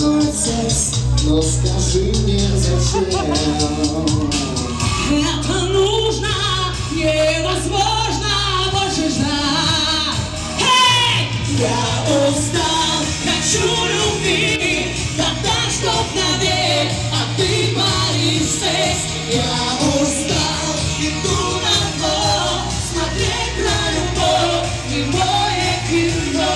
танцует секс, но скажи мне зачем? Это нужно, невозможно больше ждать. Эй! Я устал, хочу любви, да так, чтоб навек, а ты паришь секс. Я устал, иду на дно, смотреть на любовь, немое кино.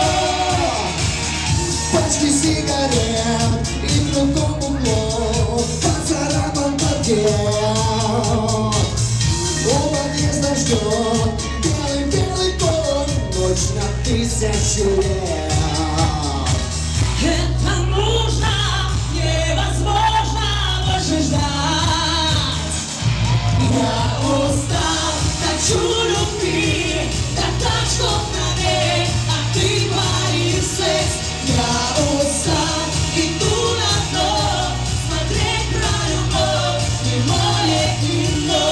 Пачки сигарет и в другом углу поцарапан паркет. У подъезда ждет белый конь, ночь на 1000 лет. Это нужно, невозможно больше ждать. Я устал, хочу любви, да так, чтоб навек, а ты паришь секс. Я устал, иду на дно, смотреть на любовь, немое кино.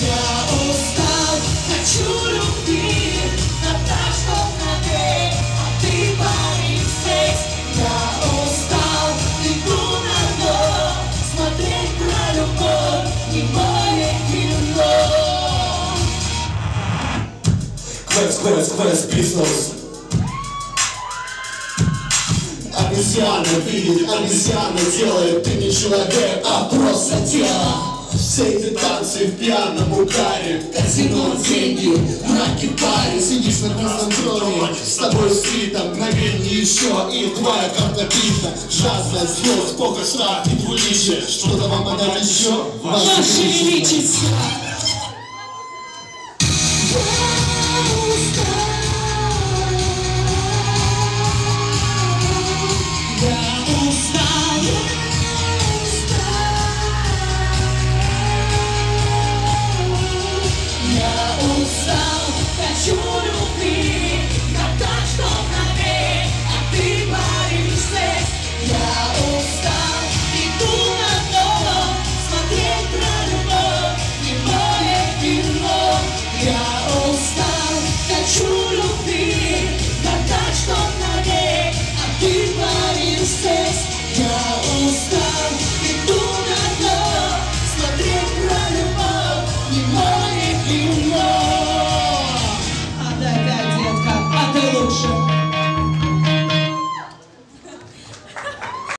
Я устал, хочу любви, да так, чтоб навек, а ты паришь секс. Я устал, иду на дно, смотреть на любовь, немое кино. Квест, бизнес. Обезьяна видит, обезьяна делает. Ты не человек, а просто тело. Все эти танцы в пьяном угаре, казино, деньги, раки, пари. Сидишь на красном троне, с тобой слито мгновенье еще, и твоя карта бита. Жазная звезд, покер, штраф и двуличие. Что-то вам подать еще? Ваше Величество!